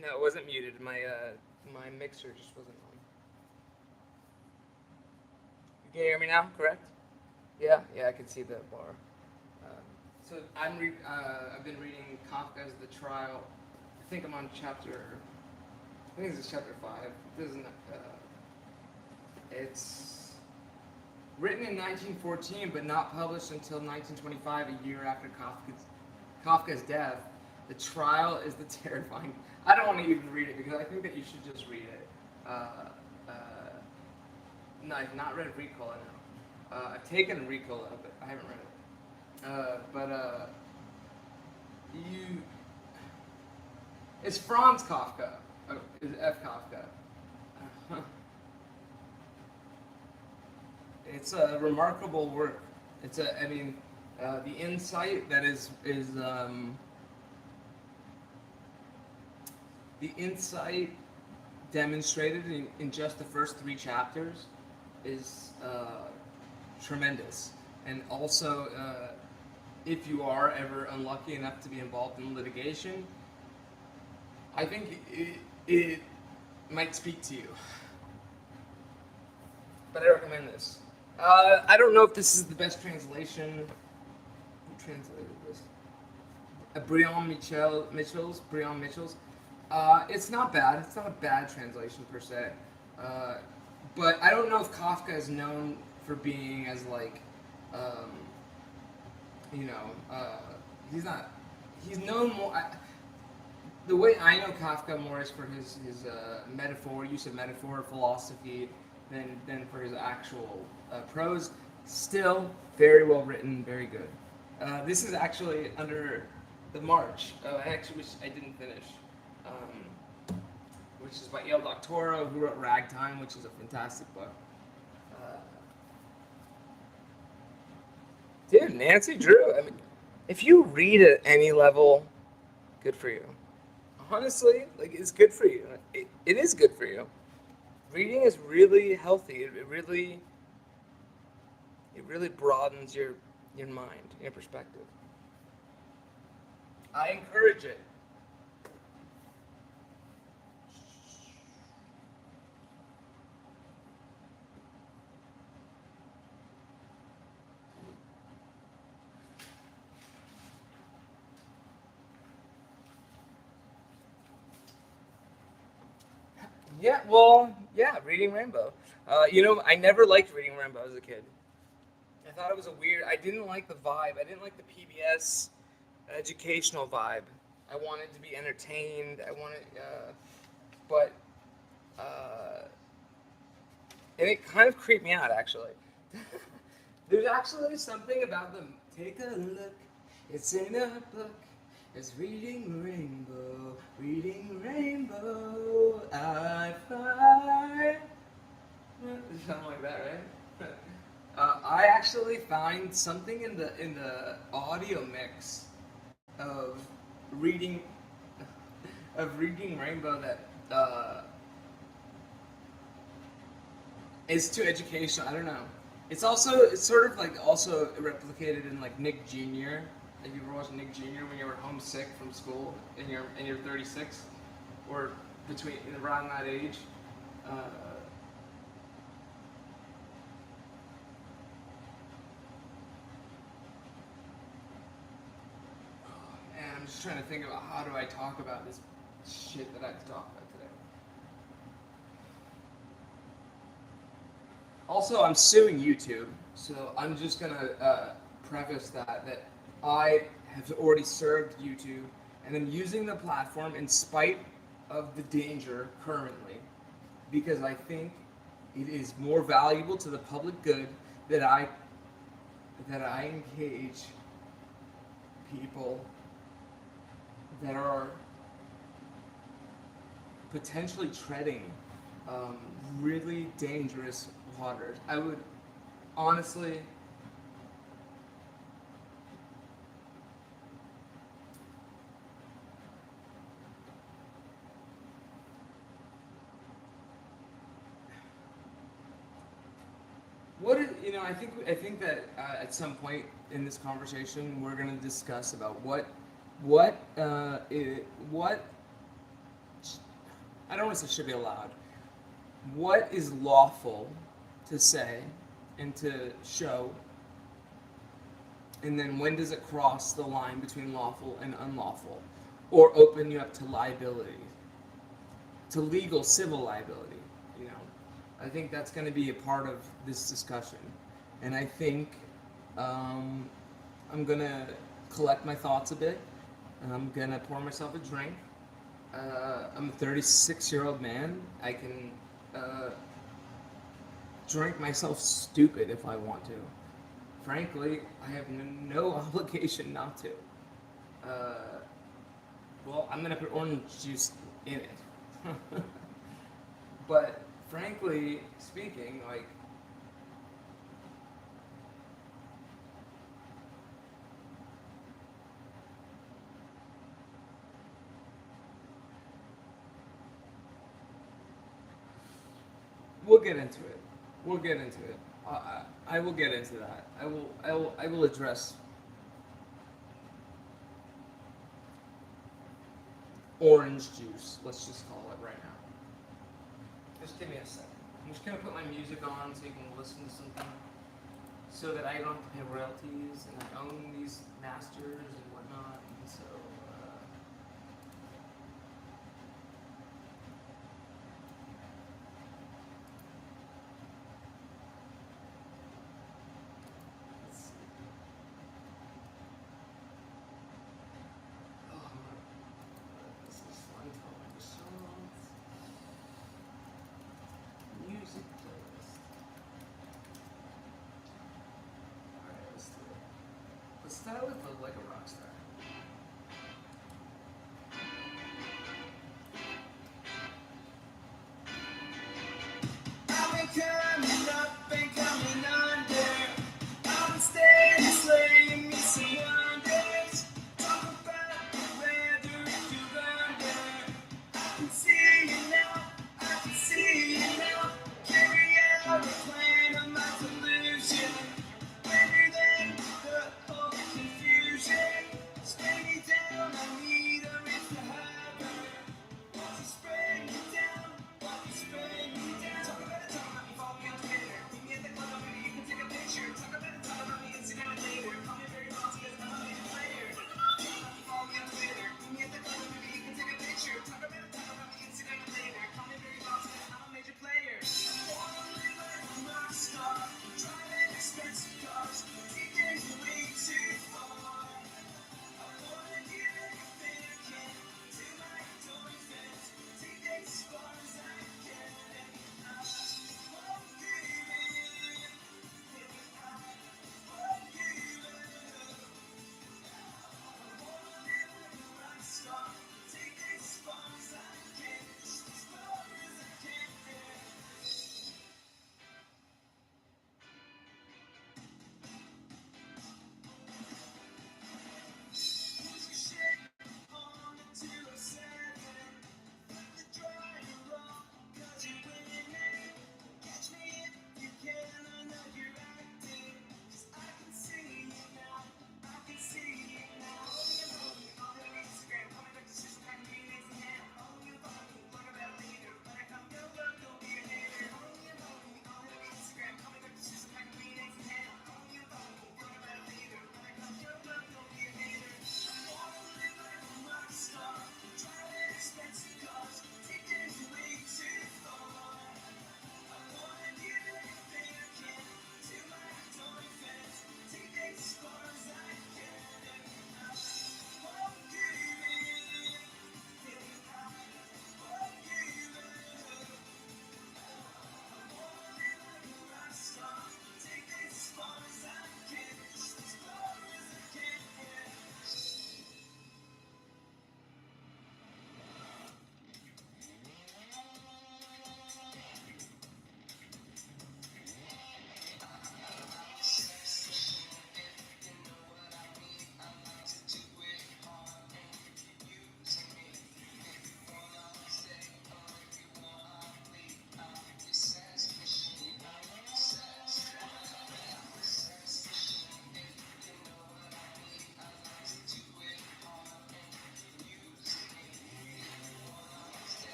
No, it wasn't muted. My mixer just wasn't on. You can hear me now, correct? Yeah, yeah, I can see the bar. So I've been reading Kafka's The Trial. I think I'm on chapter. I think this is chapter 5. This isn't. It's written in 1914, but not published until 1925, a year after Kafka's death. The Trial is the terrifying. I don't want to even read it because I think that you should just read it. Uh, uh, no, I've not read Recall. I know. I've taken Recall up, but I haven't read it. But you, it's Franz Kafka. Oh, it's F. Kafka. It's a remarkable work. I mean, the insight that the insight demonstrated in just the first 3 chapters is tremendous. And also, if you are ever unlucky enough to be involved in litigation, I think it might speak to you. But I recommend this. I don't know if this is the best translation. Who translated this? Brian Mitchell's. It's not bad. It's not a bad translation per se. But I don't know if Kafka is known for being as like, um, you know, he's not. He's known more. The way I know Kafka more is for his use of metaphor, philosophy, than for his actual prose. Still very well written, very good. This is actually under the March. I actually wish I didn't finish. Which is by Il Doctoro, who wrote Ragtime, which is a fantastic book. Dude, Nancy Drew. I mean, if you read at any level, good for you. Honestly, like it's good for you. It is good for you. Reading is really healthy. It really broadens your mind, your perspective. I encourage it. Yeah, well, yeah, reading Rainbow. I never liked reading Rainbow as a kid. I thought it was a weird. I didn't like the vibe. I didn't like the PBS educational vibe. I wanted to be entertained. But and it kind of creeped me out actually. There's actually something about them. Take a look. It's in a book. It's reading rainbow. I find something like that, right? I actually find something in the audio mix of reading Rainbow that is too educational. I don't know. It's sort of like also replicated in like Nick Jr. Have you ever watched Nick Jr. when you were homesick from school and you're 36 or between around that age? And I'm just trying to think about how do I talk about this shit that I have to talk about today. Also, I'm suing YouTube, so I'm just gonna preface that I have already served YouTube, and I'm using the platform in spite of the danger currently, because I think it is more valuable to the public good that I engage people that are potentially treading really dangerous waters. I would honestly. I think that at some point in this conversation, we're going to discuss about what I don't want to say should be allowed. What is lawful to say and to show, and then when does it cross the line between lawful and unlawful, or open you up to liability, to legal civil liability? You know, I think that's going to be a part of this discussion, and I think I'm gonna collect my thoughts a bit. I'm gonna pour myself a drink. I'm a 36-year-old man. I can drink myself stupid if I want to. Frankly, I have no obligation not to. Well, I'm gonna put orange juice in it. But frankly speaking, like, we'll get into it. We'll get into it. I will get into that. I will address orange juice. Let's just call it right now. Just give me a second. I'm just gonna put my music on so you can listen to something, so that I don't have to pay royalties and I own these masters and whatnot. And so. Music playlist. Alright, let's do it. Let's start with Live Like a Rockstar. I've been coming up and coming under. I'm staying slaying me some wonders. Talk about the weather if you're under. I can see you now, I can see you now. Carry out the plan of my delusion. Greater than the whole confusion.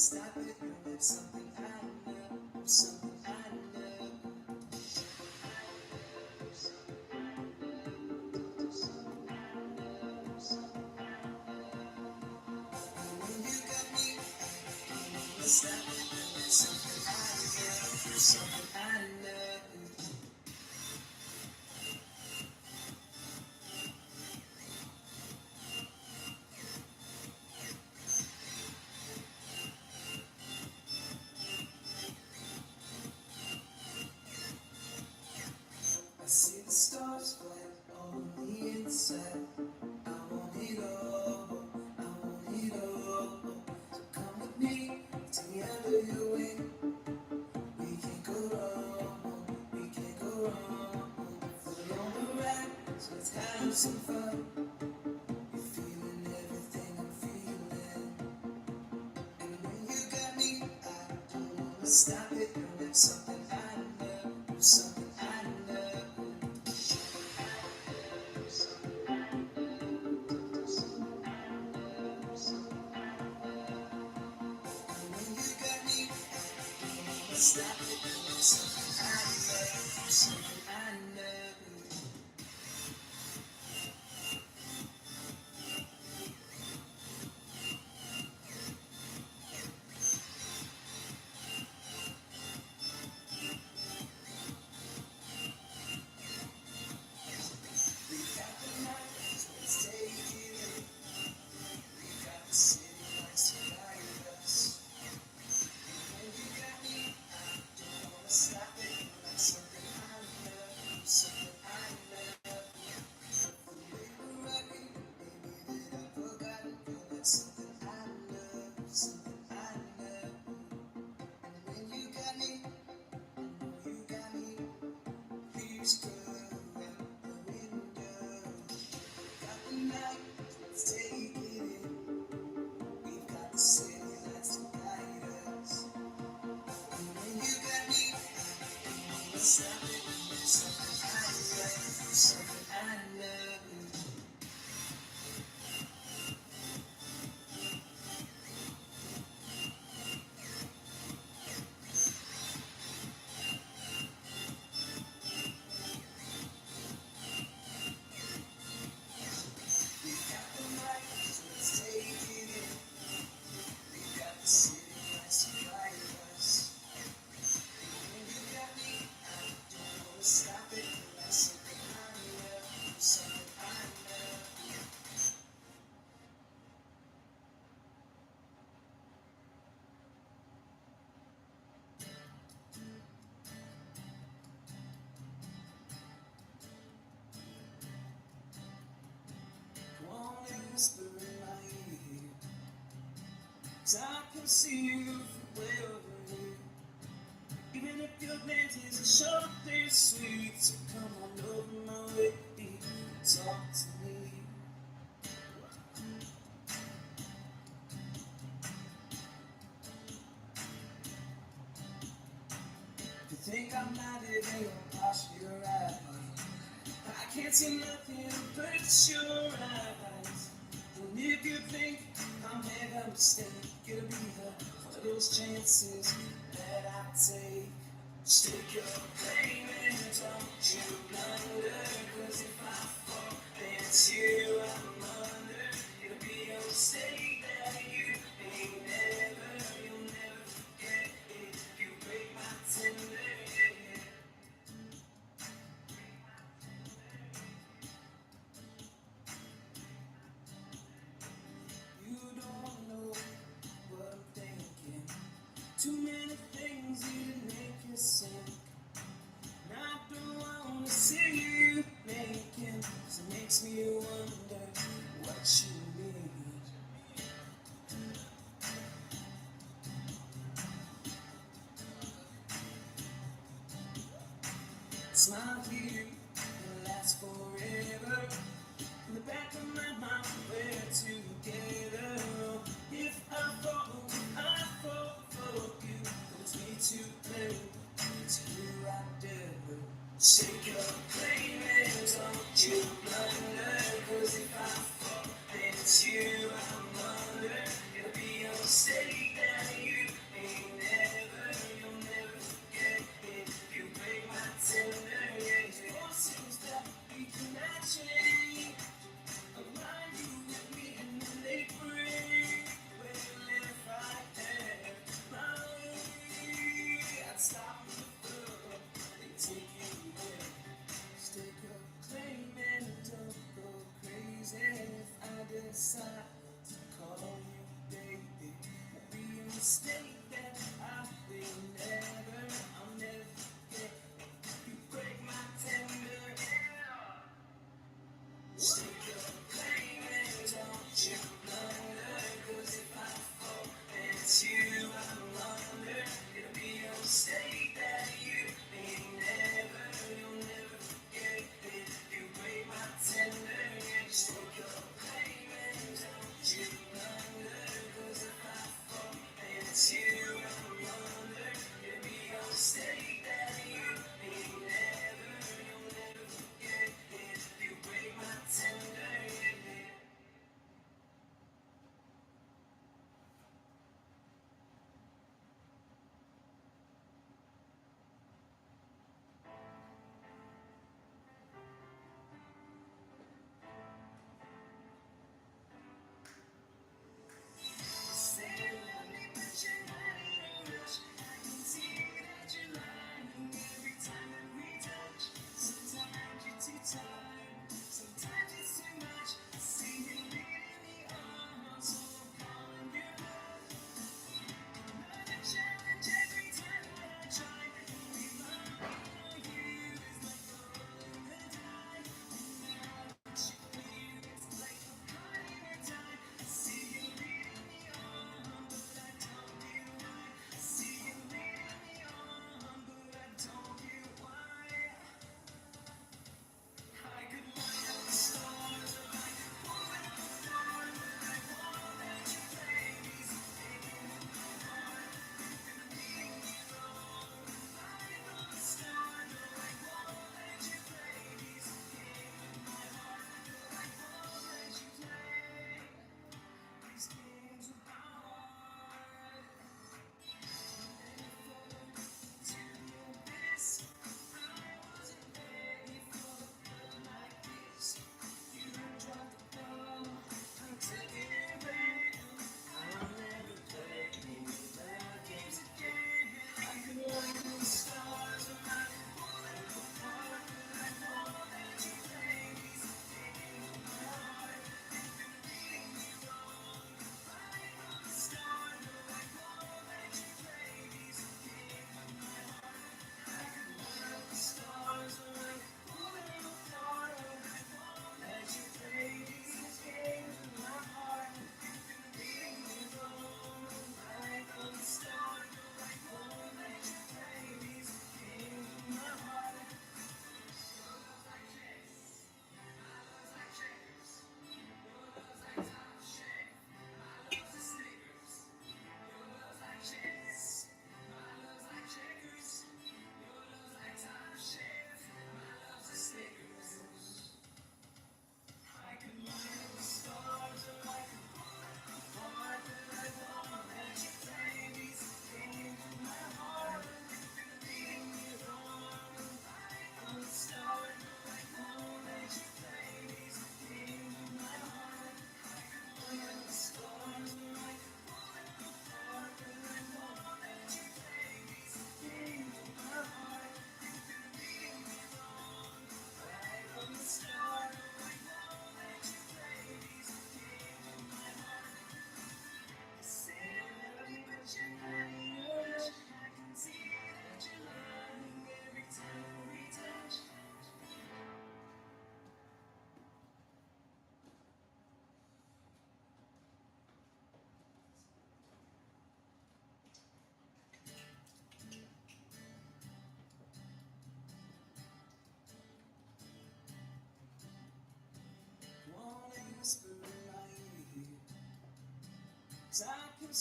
stop it, and it's something I know, something I know. When you got me, stop it, and it's something I know, something I know. I see the stars fly on the inside. I want it all, I want it all. So come with me to the end of your wing. We can't go wrong, we can't go wrong. We're on the ride, so let's have some fun. You're feeling everything I'm feeling. And when you got me, I don't wanna stop it. And that's something I know, something I know. When you got me, stop it, something I know, something I know. We got the night, so let's take it in. We got the city lights to guide us. When you got me, I don't wanna stop it. Like something I know, something I know. The way we're rocking, maybe that I've forgotten. Like something I know, something I know. And when you got me, you got me. Please go out the window. Got the night, let's take it in. We've got the city lights to guide us. And when you got me, let's stop it. Something I know, something I know. We got the night, so let's take it in. We got the city lights to guide us. When you got me, I don't wanna stop it. Like something I know, something I know. Come on and whisper in my ear, 'cause I can see you from way over here. Even if your glance isn't short, they're sweet. So come on over my way, talk to me. If you think I'm not living on past your eyes, I can't see nothing but your eyes. And if you think I made a mistake, it'll be one of those chances that I take. Stick your claim and don't you blunder, 'cause if I fall, then it's you I'm under. It'll be a mistake that you ain't never, you'll never forget it. You break my tender. You don't know what I'm thinking. Too many things you make you sink. And I don't wanna see you naked, 'cause it makes me wonder what you need. Smile here will last forever. In the back of my mind, we're together. If I fall for you. It's me to blame. It's you I do. Shake your claim and don't you blunder. 'Cause if I fall, then it's you I'm under. It'll be a mistake that you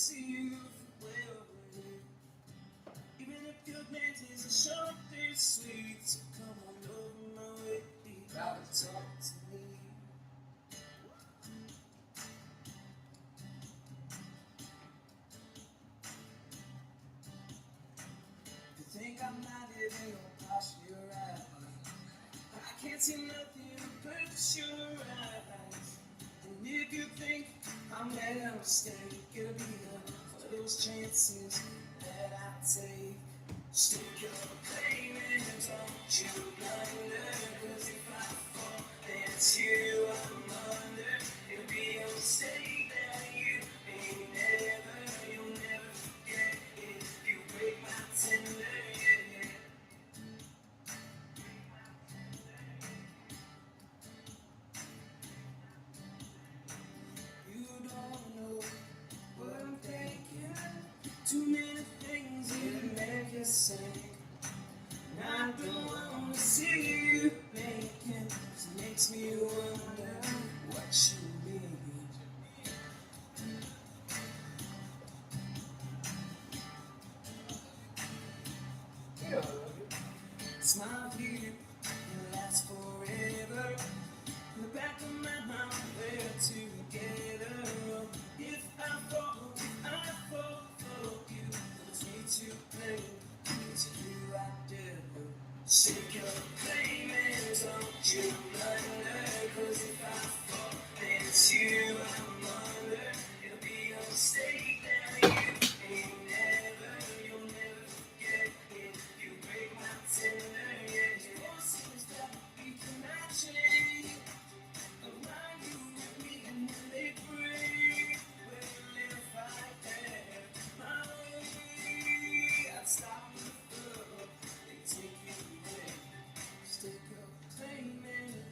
see you from where we're here. Even if your glance is a sharp and sweet, so come on over my way, That was talk to me. You think I'm not living on posture, I can't see nothing but your eyes. And if you think I'm making a mistake, it'll be one of those chances that I take. Stick your claimants, don't you blunder, 'cause if I fall, then it's you I'm under. It'll be a mistake that you ain't never, you'll never forget it. You break my tender, yeah. You don't know what I'm thinking. Too many things that make you sing. And I don't wanna see you making. It makes me wonder what you mean. Yeah. It's my view, it lasts forever. In the back of my mind, we're together. If I fall for you, it's way too plain. It's you I do. Stick your claimants, don't you blunder, 'cause if I fall, then it's you I'm under. It'll be a mistake that you ain't never, you'll never forget it. You break my tender, yeah. Your seems that we cannot change. Align you with me and then they break. When you live right there, my way, I'd stop the flow. They take you away. Stick your claim in.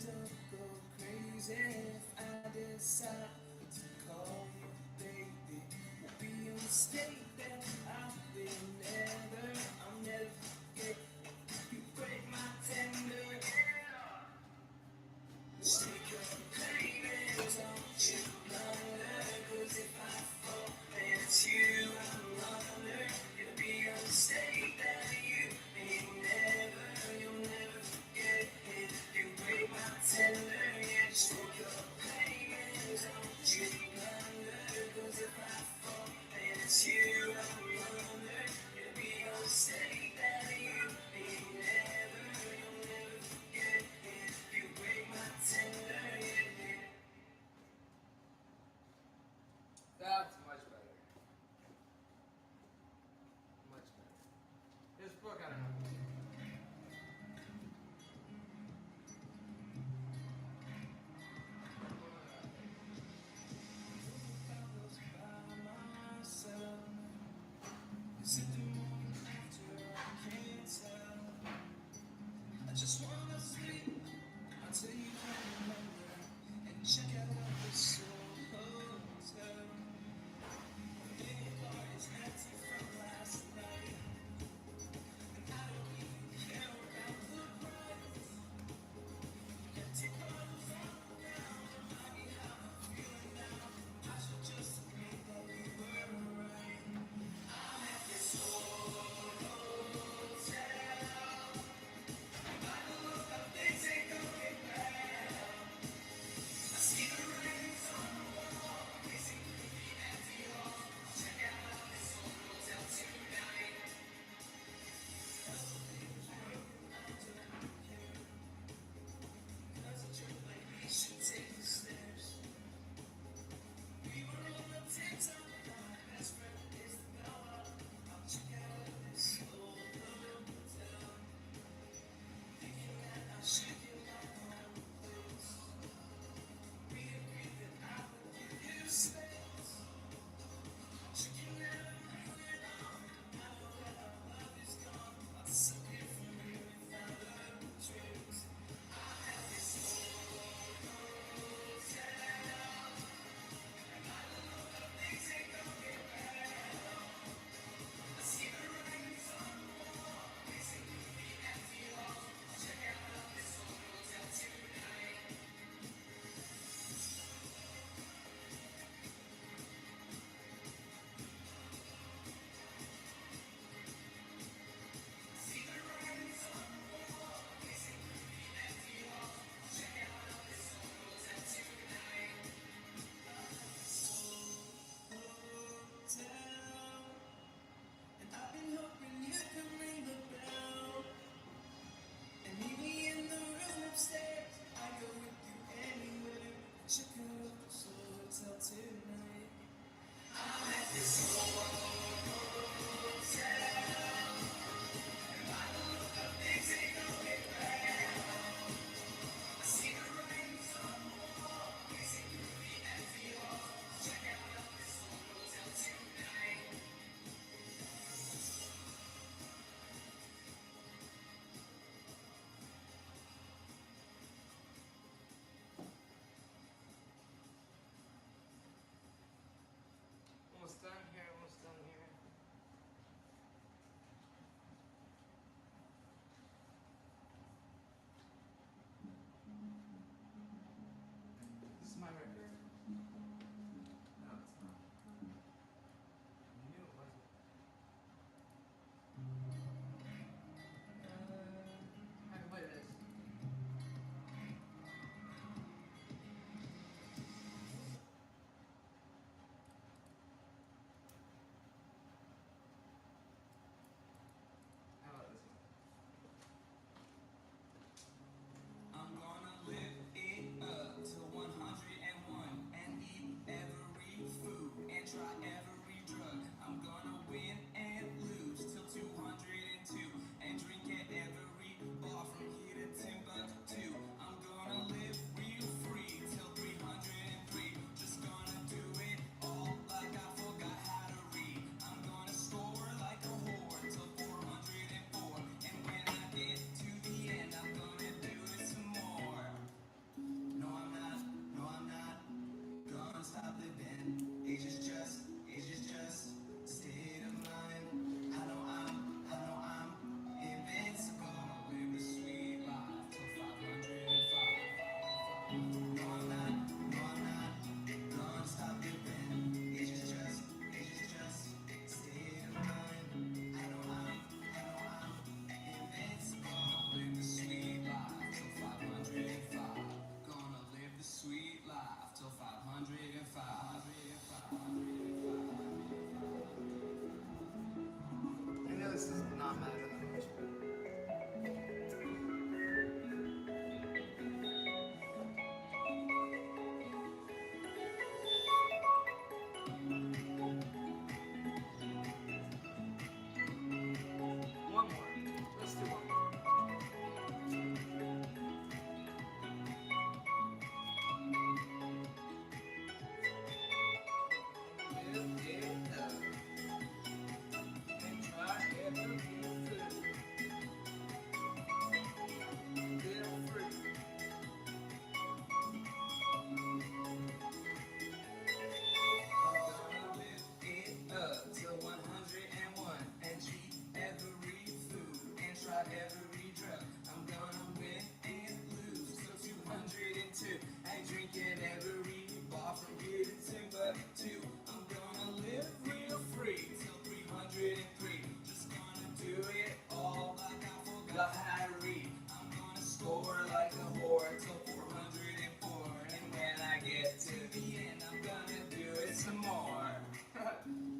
every drug. I'm gonna win and lose. So 202. I ain't drinking every bar from here to Timbuktu. I'm gonna live real free till 303. Just gonna do it all like I forgot how to read. I'm gonna score like a whore till 404. And when I get to the end, I'm gonna do it some more.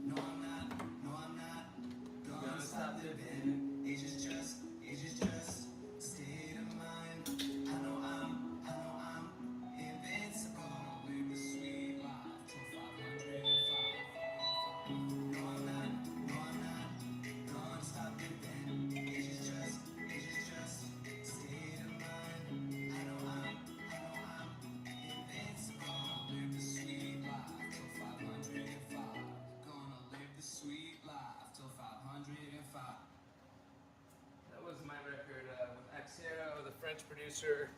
No, I'm not. No, I'm not gonna stop living. Age is just a state of mind. I know I'm invincible. Live the sweet life till 505. No, I'm not gonna stop living. Age is just a state of mind. I know I'm invincible. Live the sweet life till 505. Gonna live the sweet life till 505. That was my record with Xero, the French producer.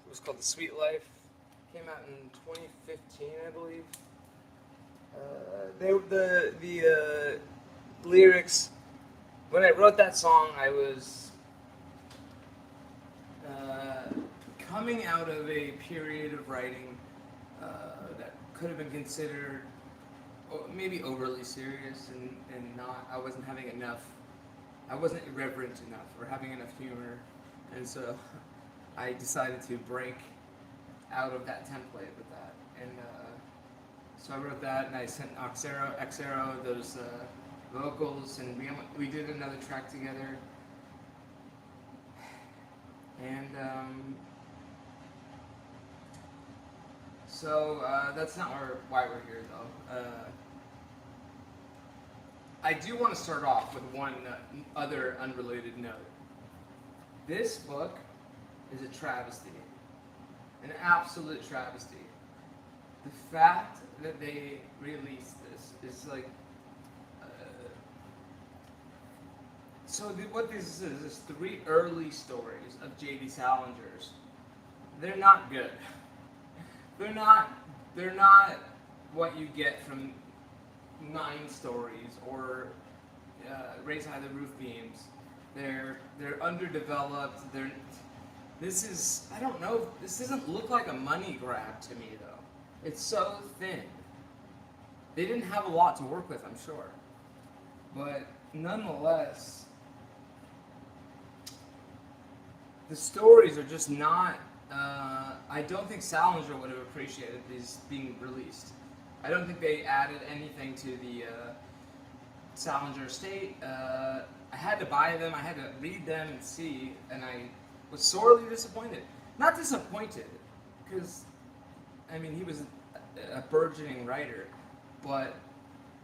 It was called The Sweet Life. Came out in 2015, I believe. The lyrics. When I wrote that song, I was coming out of a period of writing that could have been considered maybe overly serious and not. I wasn't having enough. I wasn't irreverent enough or having enough humor, and so I decided to break out of that template with that. And so I wrote that, and I sent Xero those vocals, and we did another track together. And so that's not why we're here, though. I do want to start off with one other unrelated note. This book is a travesty, an absolute travesty. The fact that they released this is like. What this is 3 early stories of J.D. Salinger's. They're not good. They're not what you get from 9 stories or Raise High the Roof Beams. They're underdeveloped. I don't know. This doesn't look like a money grab to me though. It's so thin. They didn't have a lot to work with, I'm sure, but nonetheless, the stories are just not. I don't think Salinger would have appreciated these being released. I don't think they added anything to the Salinger estate. I had to buy them, I had to read them and see, and I was sorely disappointed. Not disappointed, because, I mean, he was a burgeoning writer, but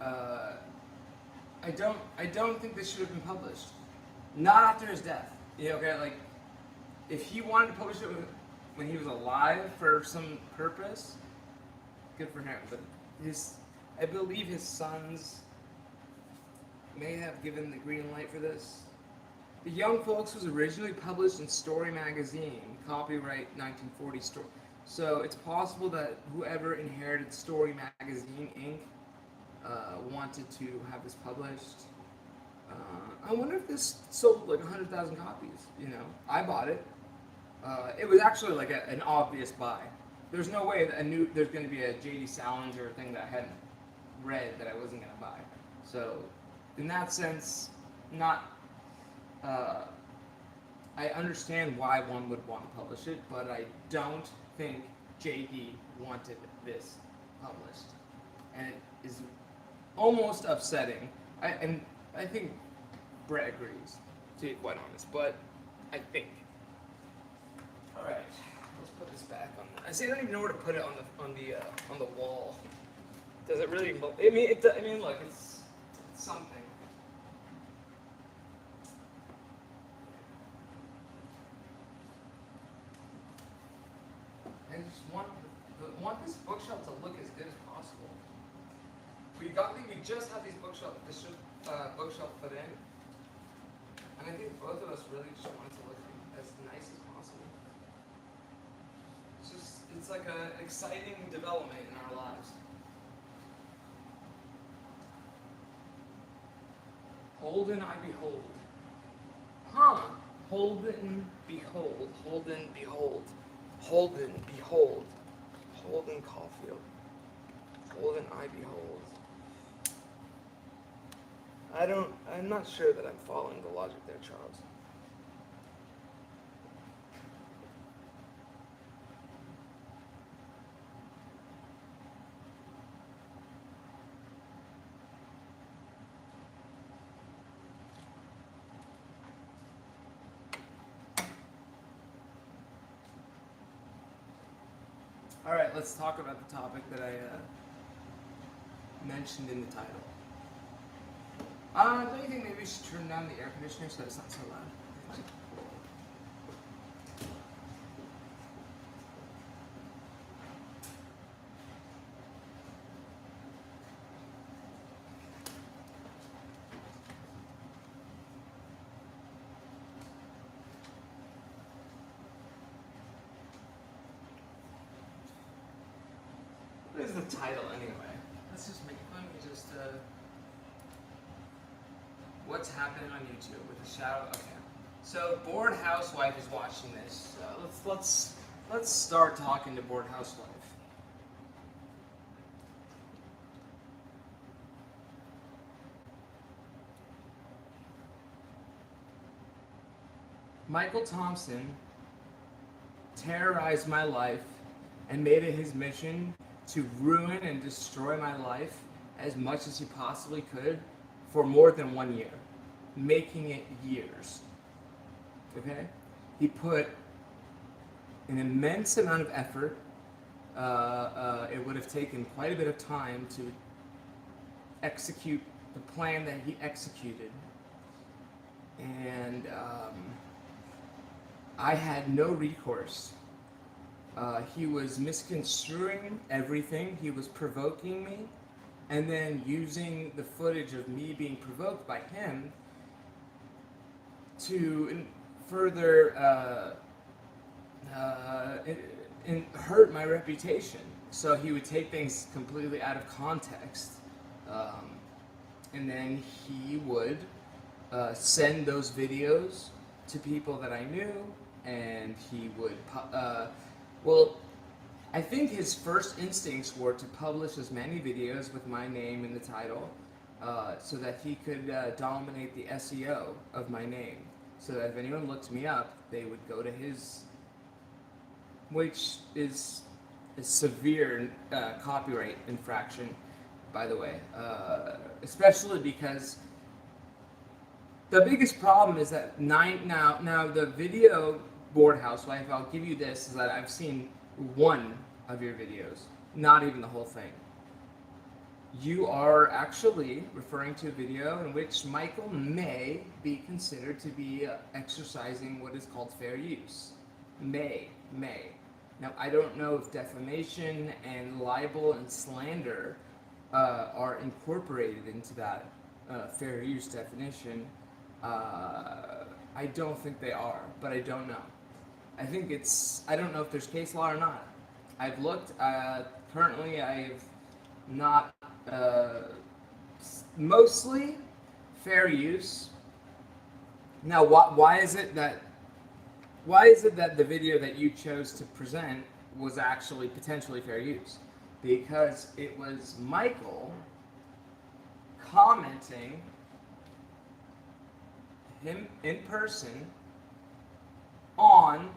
I don't think this should have been published. Not after his death. You know, okay, like, if he wanted to publish it when he was alive for some purpose, good for him. But I believe his sons may have given the green light for this. The Young Folks was originally published in Story Magazine, copyright 1940 Story. So it's possible that whoever inherited Story Magazine Inc. Wanted to have this published. I wonder if this sold like 100,000 copies. You know, I bought it. It was actually like an obvious buy. There's no way that there's going to be a J.D. Salinger thing that I hadn't read that I wasn't going to buy. So, in that sense, I understand why one would want to publish it, but I don't think J.D. wanted this published, and it is almost upsetting. I think Brett agrees, to be quite honest, but I think. All right, let's put this back on. I don't even know where to put it on the wall. Does it really? I mean, look, it's something. I just want this bookshelf to look as good as possible. We just had this bookshelf put in, and I think both of us really just want it to look as nice as possible. It's like an exciting development in our lives. Holden I behold. Huh. Holden, behold, Holden, behold, Holden, behold, Holden Caulfield, Holden, I behold. I'm not sure that I'm following the logic there, Charles. All right, let's talk about the topic that I mentioned in the title. Don't you think maybe we should turn down the air conditioner so it's not so loud? What is the title anyway? Let's just make. Let me just. What's happening on YouTube with the shadow? Okay. So bored housewife is watching this. Let's start talking to bored housewife. Michael Thompson terrorized my life and made it his mission to ruin and destroy my life as much as he possibly could for more than 1 year, making it years. Okay? He put an immense amount of effort. It would have taken quite a bit of time to execute the plan that he executed. And I had no recourse. He was misconstruing everything. He was provoking me, and then using the footage of me being provoked by him to further hurt my reputation. So he would take things completely out of context, and then he would send those videos to people that I knew, and he would well, I think his first instincts were to publish as many videos with my name in the title, so that he could dominate the SEO of my name. So that if anyone looked me up, they would go to his, which is a severe copyright infraction, by the way. Especially because the biggest problem is that now the video bored housewife, I'll give you this, is that I've seen one of your videos, not even the whole thing. You are actually referring to a video in which Michael may be considered to be exercising what is called fair use. May. Now, I don't know if defamation and libel and slander are incorporated into that fair use definition. I don't think they are, but I don't know. I don't know if there's case law or not. I've looked, currently I've not, mostly fair use. Now, why is it that the video that you chose to present was actually potentially fair use? Because it was Michael commenting, him in person, on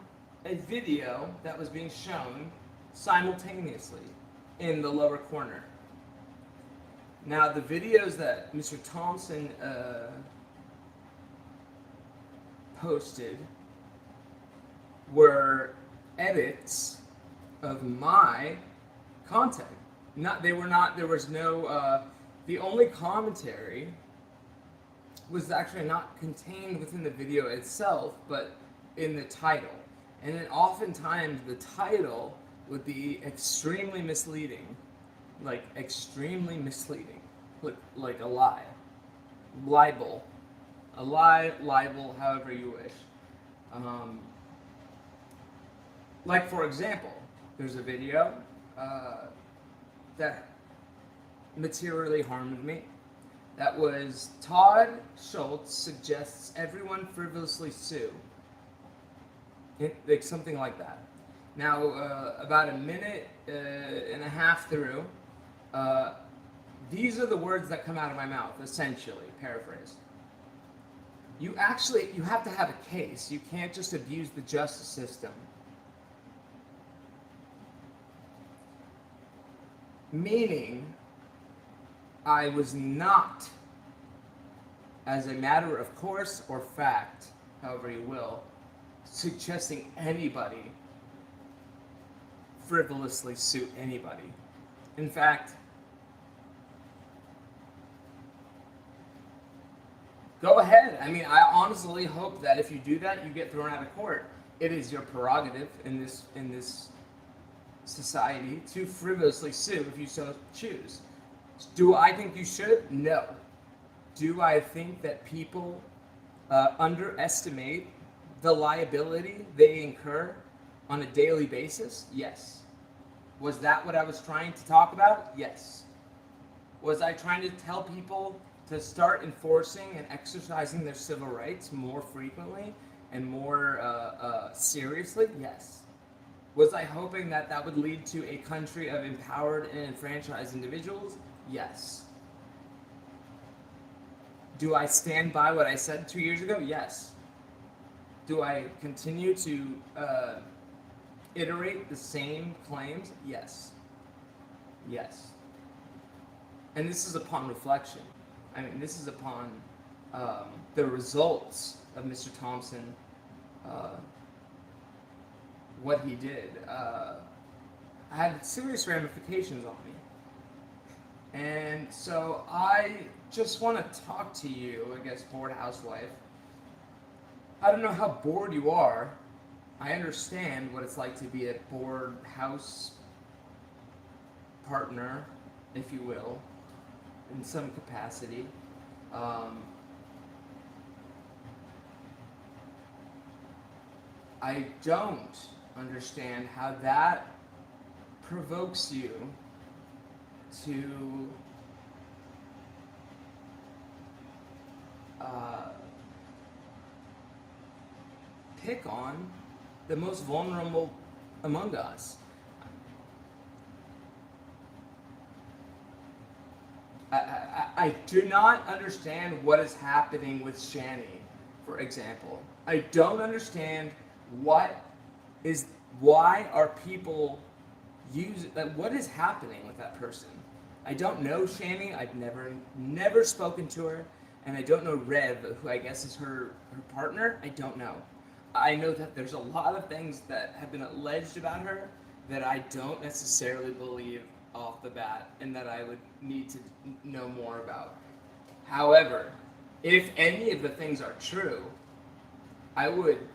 a video that was being shown simultaneously in the lower corner. Now, the videos that Mr. Thompson posted were edits of my content. There was no, the only commentary was actually not contained within the video itself, but in the title. And then oftentimes the title would be extremely misleading, like a lie, libel, however you wish. Like, for example, there's a video that materially harmed me. That was Todd Schultz suggests everyone frivolously sue. Like something like that. Now, about a minute and a half through, uh, these are the words that come out of my mouth, essentially, paraphrased. You have to have a case. You can't just abuse the justice system. Meaning, I was not, as a matter of course or fact, however you will, suggesting anybody frivolously sue anybody. In fact, go ahead. I mean, I honestly hope that if you do that, you get thrown out of court. It is your prerogative in this society to frivolously sue if you so choose. Do I think you should? No. Do I think that people underestimate the liability they incur on a daily basis? Yes. Was that what I was trying to talk about? Yes. Was I trying to tell people to start enforcing and exercising their civil rights more frequently and more seriously? Yes. Was I hoping that that would lead to a country of empowered and enfranchised individuals? Yes. Do I stand by what I said 2 years ago? Yes. Do I continue to iterate the same claims? Yes. Yes. And this is upon reflection. I mean, this is upon the results of Mr. Thompson, what he did. Had serious ramifications on me. And so I just want to talk to you, I guess, bored housewife. I don't know how bored you are. I understand what it's like to be a bored house partner, if you will, in some capacity. I don't understand how that provokes you to pick on the most vulnerable among us. I do not understand what is happening with Shani, for example. I don't understand why are people what is happening with that person. I don't know Shani. I've never spoken to her, and I don't know Rev, who I guess is her partner. I don't know. I know that there's a lot of things that have been alleged about her that I don't necessarily believe off the bat, and that I would need to know more about. However, if any of the things are true, I would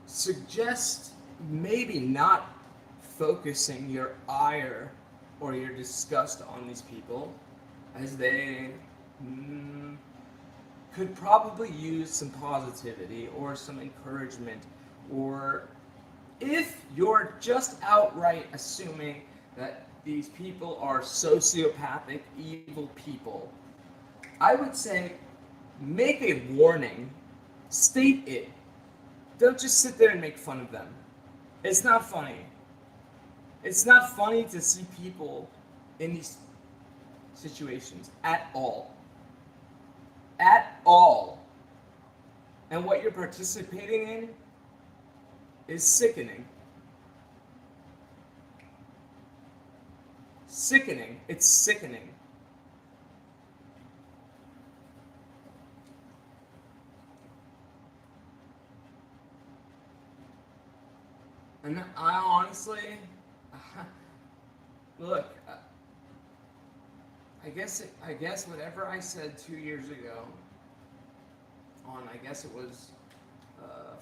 suggest maybe not focusing your ire or your disgust on these people, as they could probably use some positivity or some encouragement, or if you're just outright assuming that these people are sociopathic, evil people, I would say make a warning, state it. Don't just sit there and make fun of them. It's not funny. It's not funny to see people in these situations at all. At all. And what you're participating in is sickening. Sickening. It's sickening. And I honestly, look, I guess whatever I said 2 years ago, on I guess it was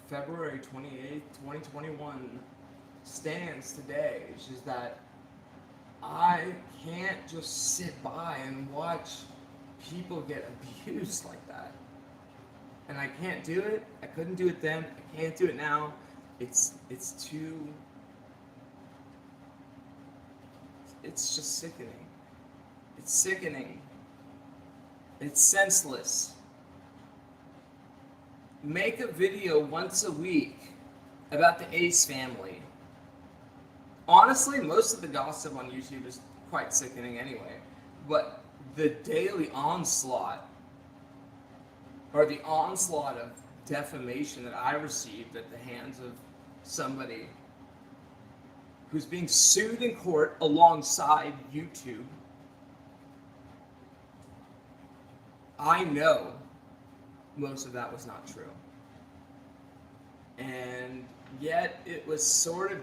February 28th, 2021, stands today. It's just that I can't just sit by and watch people get abused like that. And I can't do it. I couldn't do it then. I can't do it now. It's too. It's just sickening. It's sickening. It's senseless. Make a video once a week about the Ace family. Honestly, most of the gossip on YouTube is quite sickening anyway. But the daily onslaught, or the onslaught of defamation that I received at the hands of somebody who's being sued in court alongside YouTube, I know most of that was not true. And yet it was sort of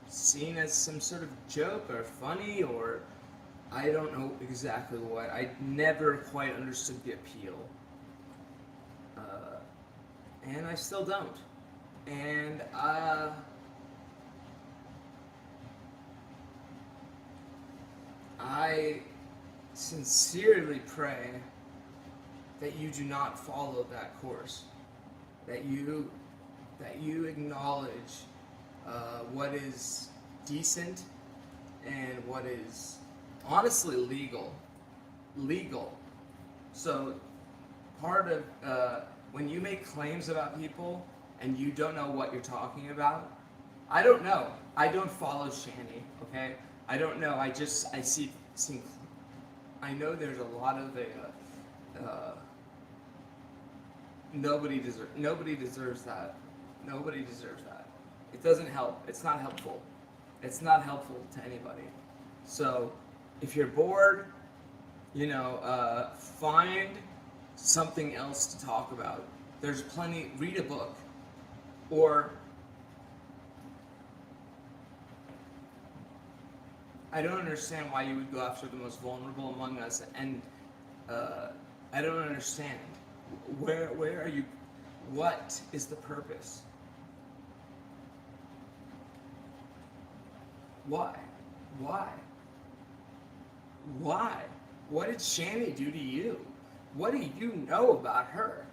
seen as some sort of joke or funny, or I don't know exactly what. I never quite understood the appeal. And I still don't. And I sincerely pray that you do not follow that course, that you acknowledge what is decent and what is honestly legal. So part of when you make claims about people and you don't know what you're talking about, I don't know. I don't follow Shanny, okay? I don't know. I see. I know there's a lot of nobody deserves that. Nobody deserves that. It doesn't help. It's not helpful. It's not helpful to anybody. So, if you're bored, find something else to talk about. There's plenty. Read a book, or I don't understand why you would go after the most vulnerable among us, and I don't understand. Where are you? What is the purpose? Why? What did Shanny do to you? What do you know about her?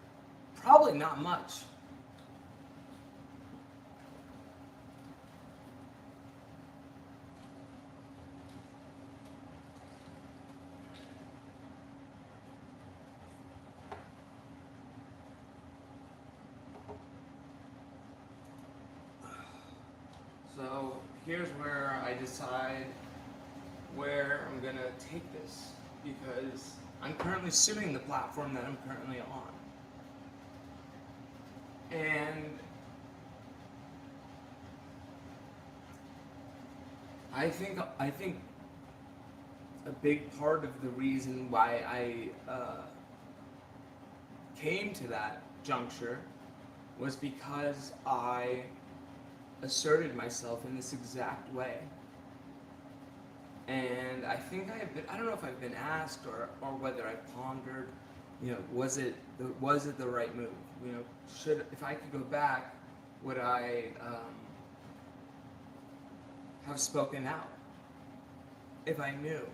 Probably not much. So here's where I decide where I'm gonna take this, because I'm currently suing the platform that I'm currently on. And I think a big part of the reason why I came to that juncture was because I asserted myself in this exact way. And I think I don't know if I've been asked or whether I've pondered, was it the right move? If I could go back, would I have spoken out if I knew?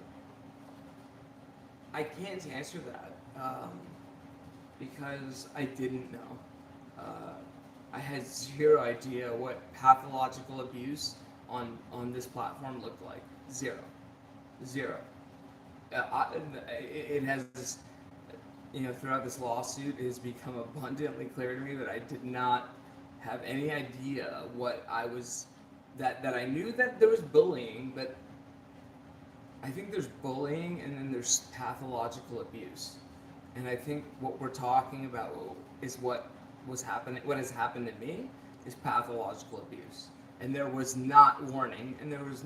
I can't answer that because I didn't know. I had zero idea what pathological abuse on this platform looked like. Zero. It has, throughout this lawsuit, it has become abundantly clear to me that I did not have any idea what I was, that I knew that there was bullying, but I think there's bullying and then there's pathological abuse. And I think what we're talking about is what has happened to me is pathological abuse. And there was not warning, and there was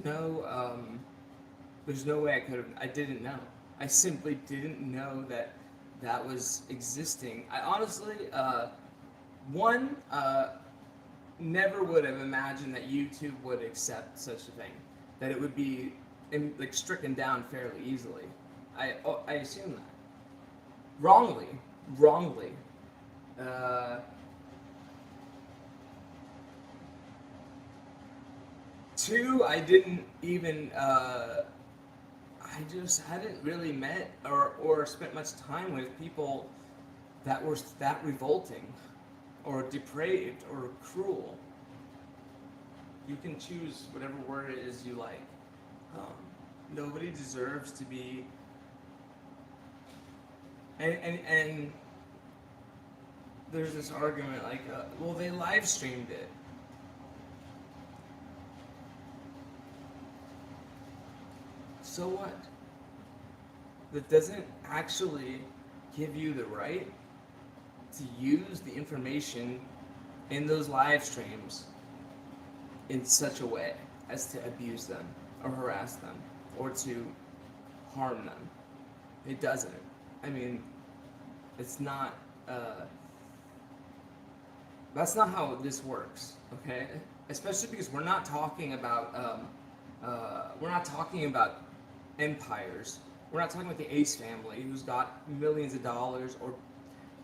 there's no way I didn't know. I simply didn't know that was existing. I honestly, never would have imagined that YouTube would accept such a thing, that it would be stricken down fairly easily. I assume that. Wrongly. Two, I didn't even, I just hadn't really met or spent much time with people that were that revolting or depraved or cruel. You can choose whatever word it is you like. Nobody deserves to be, and there's this argument well, they live streamed it. So what? That doesn't actually give you the right to use the information in those live streams in such a way as to abuse them or harass them or to harm them. It doesn't. I mean, it's not. That's not how this works. Okay, especially because we're not talking about empires. We're not talking about the Ace family who's got millions of dollars or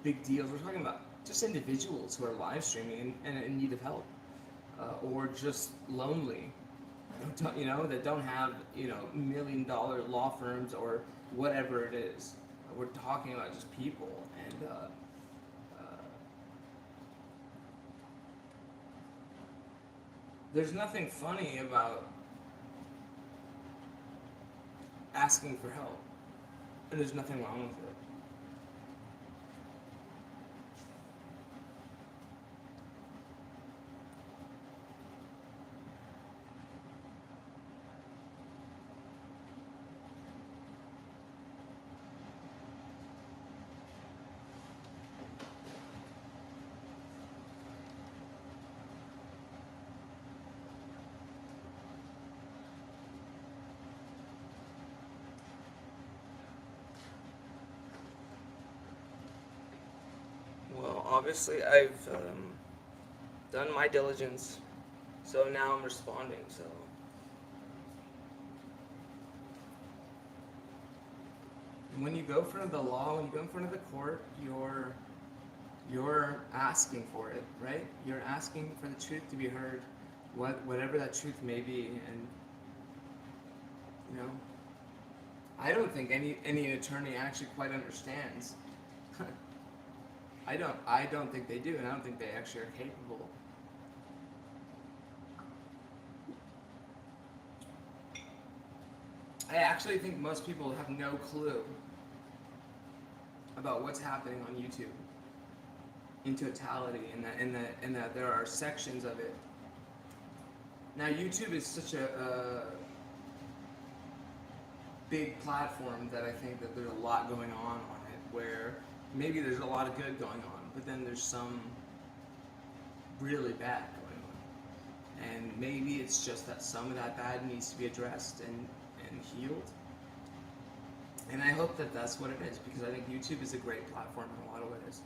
big deals. We're talking about just individuals who are live streaming and in need of help, or just lonely, that don't have $1 million law firms or whatever it is. We're talking about just people, and there's nothing funny about asking for help, and there's nothing wrong with it. Well, obviously, I've done my diligence, so now I'm responding. So when you go in front of the law, when you go in front of the court, you're asking for it, right? You're asking for the truth to be heard, whatever that truth may be, and you know, I don't think any attorney actually quite understands. I don't think they do, and I don't think they actually are capable. I actually think most people have no clue about what's happening on YouTube in totality, and that there are sections of it. Now, YouTube is such a big platform that I think that there's a lot going on it, where maybe there's a lot of good going on, but then there's some really bad going on. And maybe it's just that some of that bad needs to be addressed and healed. And I hope that that's what it is, because I think YouTube is a great platform in a lot of ways.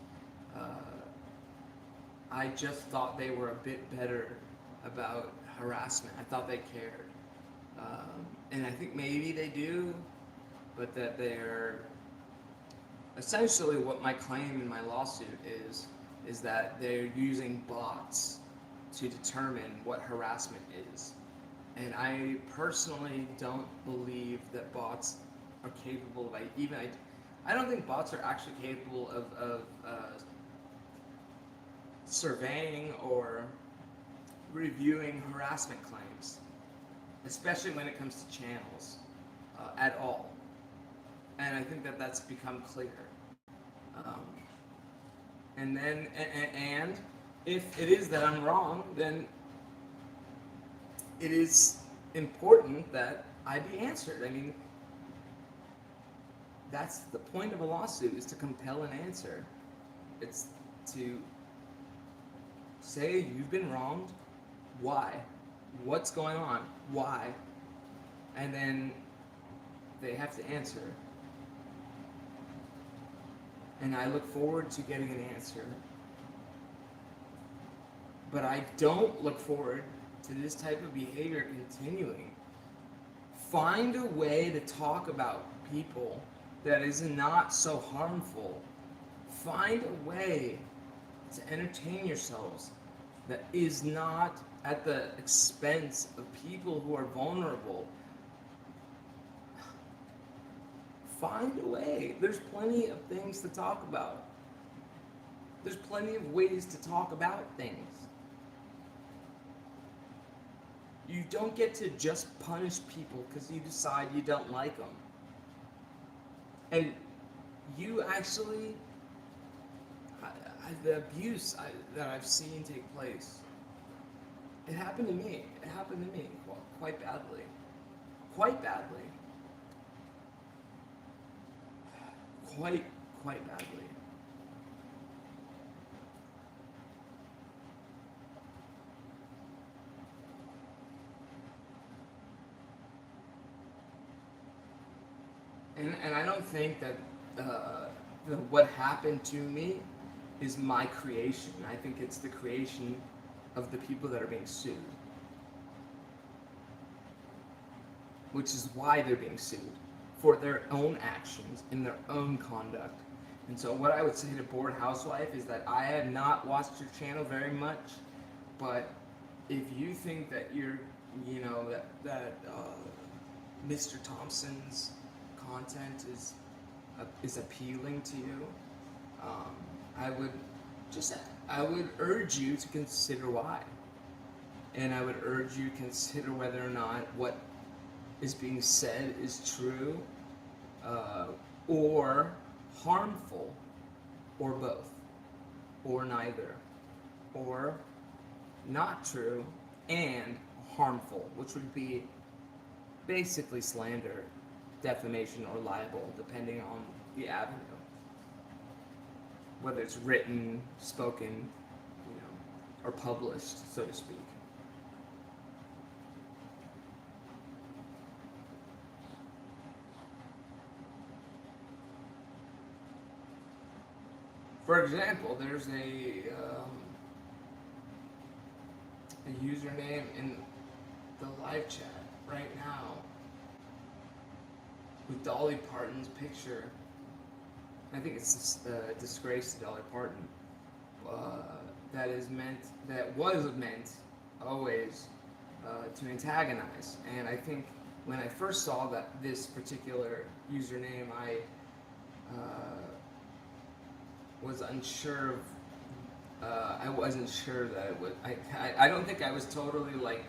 I just thought they were a bit better about harassment. I thought they cared. And I think maybe they do, but that they're essentially, what my claim in my lawsuit is that they're using bots to determine what harassment is. And I personally don't believe that bots are capable of I don't think bots are actually capable of surveying or reviewing harassment claims, especially when it comes to channels, at all. And I think that that's become clear. And then, and if it is that I'm wrong, then it is important that I be answered. I mean, that's the point of a lawsuit, is to compel an answer. It's to say you've been wronged, why? What's going on? Why? And then they have to answer. And I look forward to getting an answer. But I don't look forward to this type of behavior continuing. Find a way to talk about people that is not so harmful. Find a way to entertain yourselves that is not at the expense of people who are vulnerable. Find a way. There's plenty of things to talk about. There's plenty of ways to talk about things. You don't get to just punish people because you decide you don't like them. And you actually, the abuse that I've seen take place, it happened to me. It happened to me quite badly. Quite badly. quite badly. And I don't think that what happened to me is my creation. I think it's the creation of the people that are being sued, which is why they're being sued for their own actions and their own conduct. And so, what I would say to Bored Housewife is that I have not watched your channel very much, but if you think that you're, Mr. Thompson's content is appealing to you, um, I would urge you to consider why, and I would urge you to consider whether or not what is being said is true, or harmful, or both, or neither, or not true and harmful, which would be basically slander, defamation, or libel, depending on the avenue, whether it's written, spoken, or published, so to speak. For example, there's a username in the live chat right now with Dolly Parton's picture. I think it's a disgrace to Dolly Parton. That was meant always to antagonize. And I think when I first saw this particular username, I was unsure of. I wasn't sure that it would. I don't think I was totally like.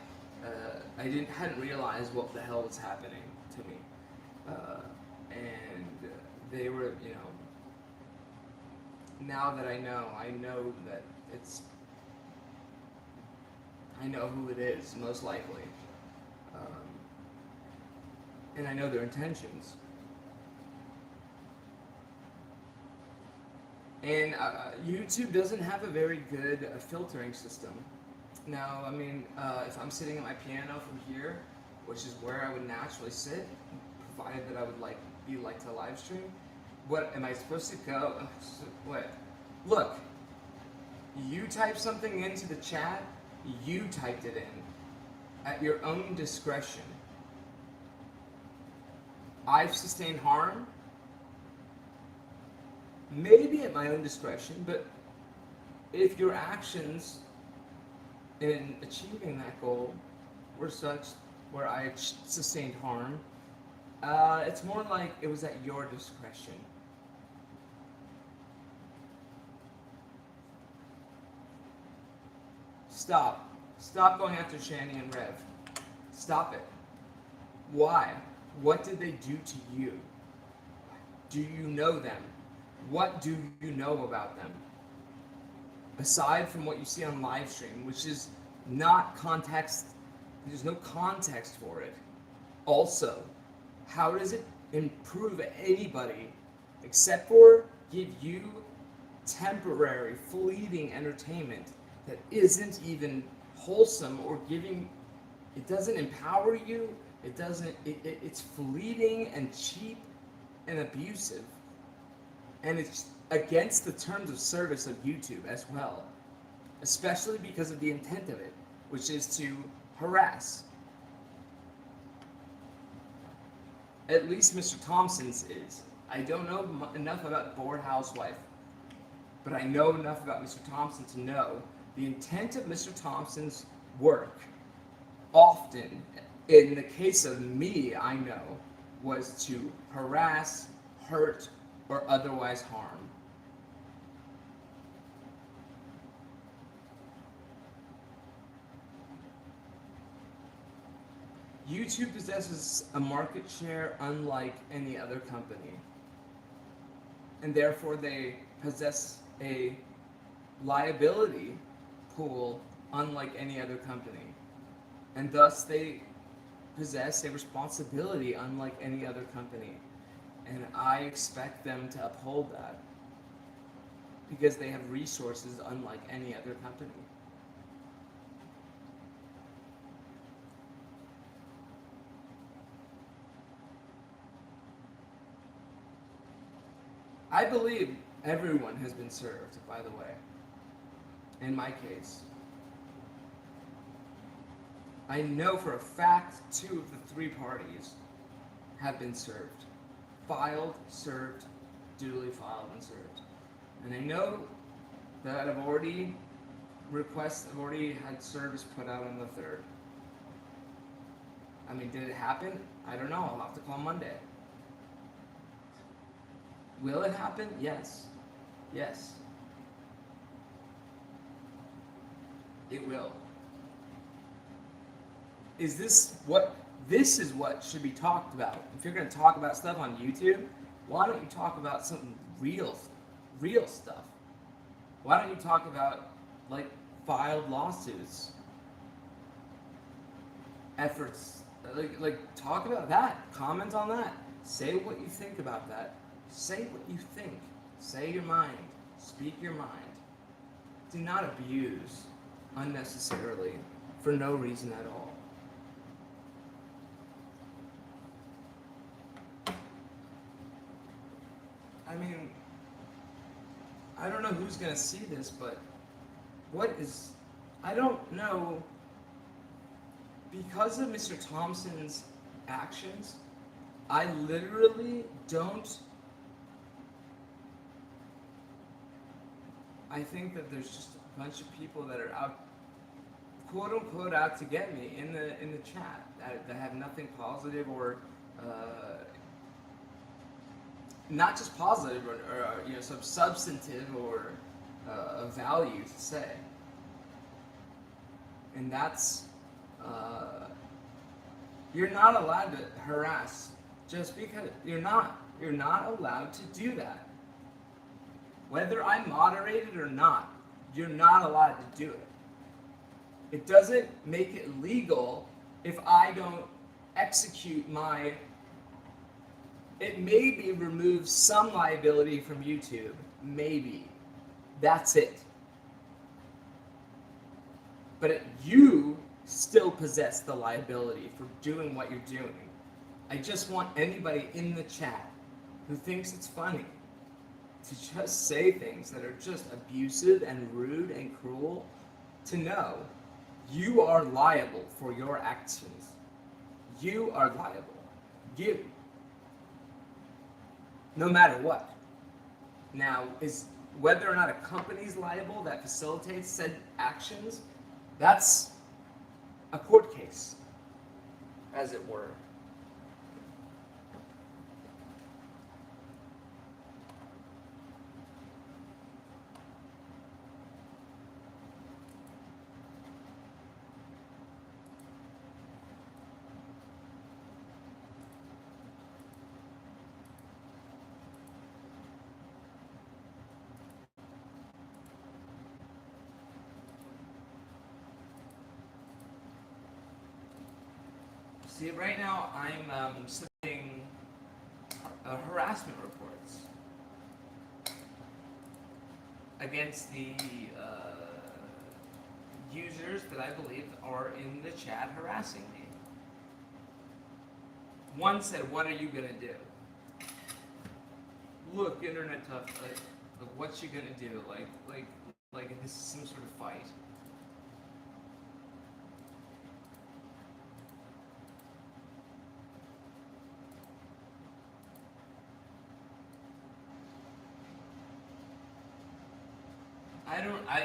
Hadn't realized what the hell was happening to me, and they were, Now that I know that it's. I know who it is, most likely, and I know their intentions. And YouTube doesn't have a very good filtering system. Now, I mean, if I'm sitting at my piano from here, which is where I would naturally sit, provided that I would be to live stream, what am I supposed to go? What? Look, you type something into the chat, you typed it in at your own discretion. I've sustained harm. Maybe at my own discretion, but if your actions in achieving that goal were such where I sustained harm, it's more like it was at your discretion. Stop. Stop going after Shani and Rev. Stop it. Why? What did they do to you? Do you know them? What do you know about them? Aside from what you see on live stream, which is not context, there's no context for it. Also, how does it improve anybody except for give you temporary, fleeting entertainment that isn't even wholesome or giving, it doesn't empower you, it's fleeting and cheap and abusive. And it's against the terms of service of YouTube as well, especially because of the intent of it, which is to harass. At least Mr. Thompson's is. I don't know enough about Bored Housewife, but I know enough about Mr. Thompson to know the intent of Mr. Thompson's work often, in the case of me, I know, was to harass, hurt, or otherwise harm. YouTube possesses a market share unlike any other company, and therefore they possess a liability pool unlike any other company, and thus they possess a responsibility unlike any other company. And I expect them to uphold that because they have resources unlike any other company. I believe everyone has been served, by the way. In my case, I know for a fact 2 of the 3 parties have been served. Filed, served, duly filed and served. And I know that I've already had service put out on the 3rd. I mean, did it happen? I don't know. I'll have to call Monday. Will it happen? Yes. Yes. It will. This is what should be talked about. If you're going to talk about stuff on YouTube, why don't you talk about something real stuff? Why don't you talk about like filed lawsuits, efforts, like talk about that, comment on that, say what you think about that, say what you think, say your mind, speak your mind. Do not abuse unnecessarily for no reason at all. I mean, I don't know who's gonna see this, but I don't know, because of Mr. Thompson's actions, I literally don't, I think that there's just a bunch of people that are out, quote unquote, out to get me in the chat that have nothing positive or not just positive or some substantive or a value to say. And that's you're not allowed to harass just because you're not allowed to do that. Whether I moderate it or not, you're not allowed to do it. It doesn't make it legal if I don't execute my. It maybe removes some liability from YouTube. Maybe. That's it. But you still possess the liability for doing what you're doing. I just want anybody in the chat who thinks it's funny to just say things that are just abusive and rude and cruel to know you are liable for your actions. You are liable. You. No matter what. Now, is whether or not a company's liable that facilitates said actions, that's a court case, as it were. See, right now I'm submitting harassment reports against the users that I believe are in the chat harassing me. One said, "What are you gonna do?" Look, internet tough. Like, what you gonna do? Like this is some sort of fight.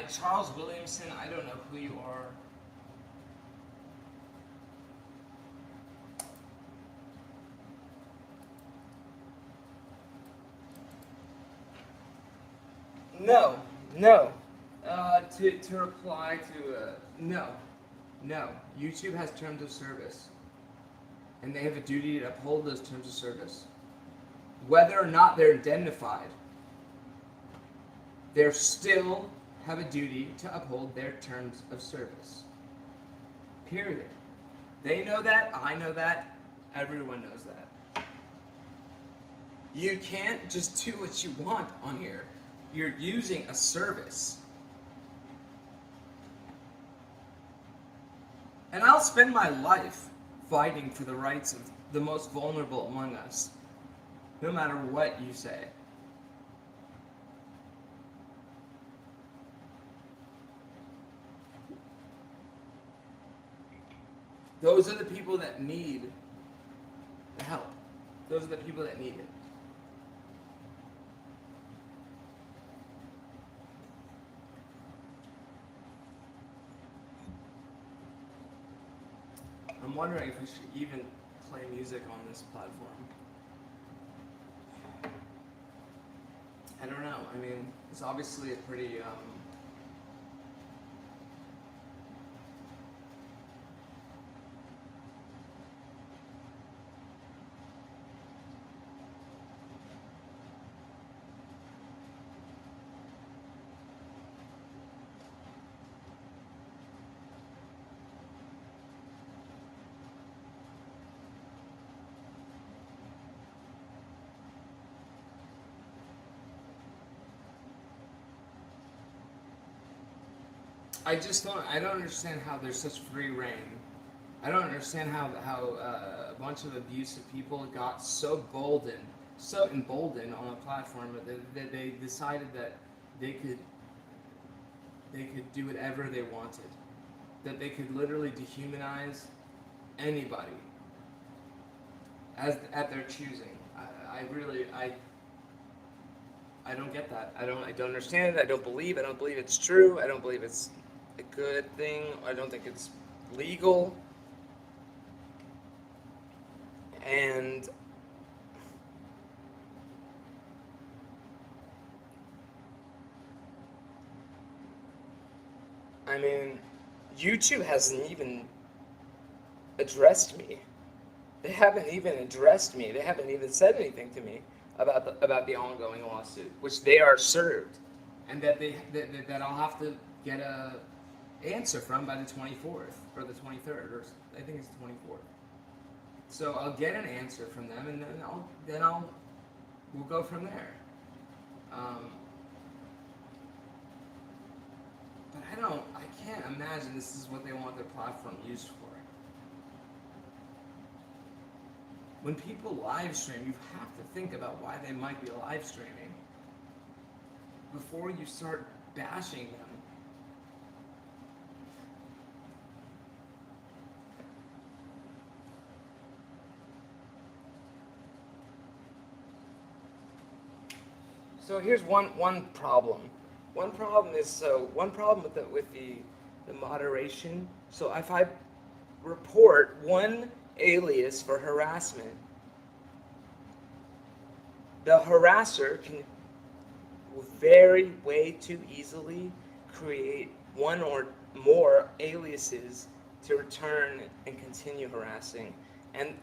Charles Williamson, I don't know who you are. No. To reply to, no. YouTube has terms of service. And they have a duty to uphold those terms of service. Whether or not they're indemnified, they still have a duty to uphold their terms of service. Period. They know that, I know that, everyone knows that. You can't just do what you want on here. You're using a service. And I'll spend my life fighting for the rights of the most vulnerable among us, no matter what you say. Those are the people that need the help. Those are the people that need it. I'm wondering if we should even play music on this platform. I don't know. I mean, it's obviously a pretty I don't understand how there's such free reign. I don't understand how a bunch of abusive people got so emboldened on a platform that they decided that they could do whatever they wanted, that they could literally dehumanize anybody at their choosing. I don't get that. I don't understand it. I don't believe it's true. I don't believe it's a good thing. I don't think it's legal. And I mean, YouTube hasn't even addressed me. They haven't even addressed me. They haven't even said anything to me about the ongoing lawsuit, which they are served, and that I'll have to get a answer from by the 24th or the 23rd, or I think it's the 24th. So I'll get an answer from them, and then we'll go from there. But I can't imagine this is what they want their platform used for. When people live stream, you have to think about why they might be live streaming before you start bashing them. So here's one problem. One problem with the moderation. So if I report one alias for harassment, the harasser can way too easily create one or more aliases to return and continue harassing. And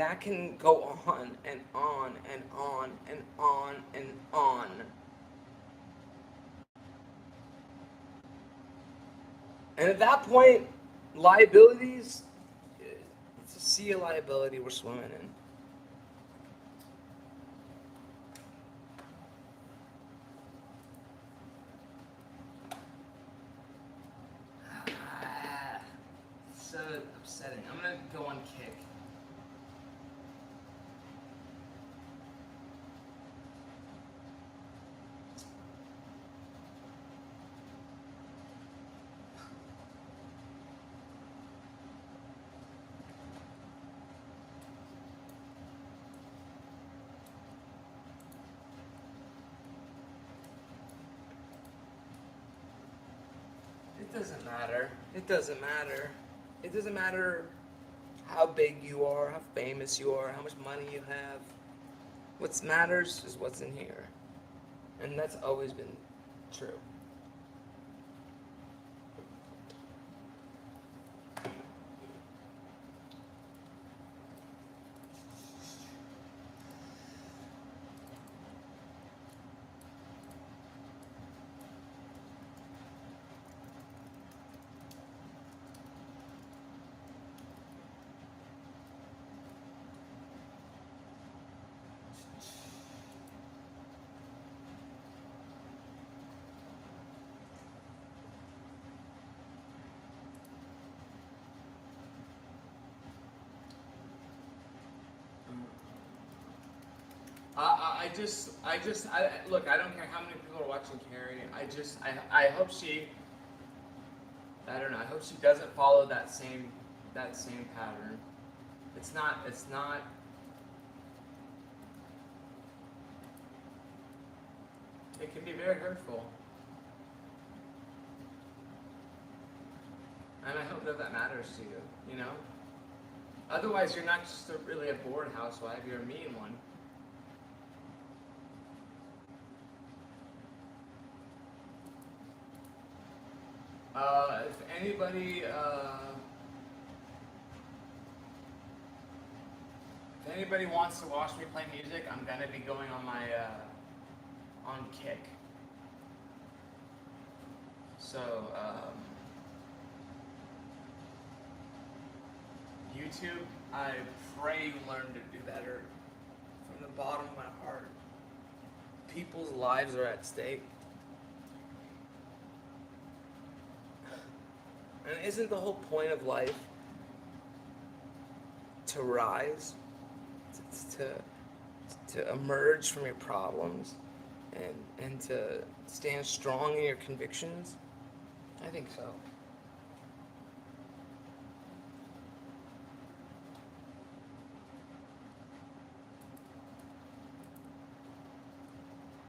that can go on and on and on and on and on. And at that point, liabilities, it's a sea of liability we're swimming in. So upsetting. I'm gonna go on kick. It doesn't matter. It doesn't matter. It doesn't matter how big you are, how famous you are, how much money you have. What matters is what's in here. And that's always been true. look. I don't care how many people are watching Carrie. I hope she. I don't know. I hope she doesn't follow that same pattern. It's not. It can be very hurtful. And I hope that matters to you, you know? Otherwise, you're not just really a bored housewife, you're a mean one. If anybody wants to watch me play music, I'm gonna be going on my, on Kick. So, YouTube, I pray you learn to do better from the bottom of my heart. People's lives are at stake. And isn't the whole point of life to rise, to emerge from your problems, and to stand strong in your convictions? I think so.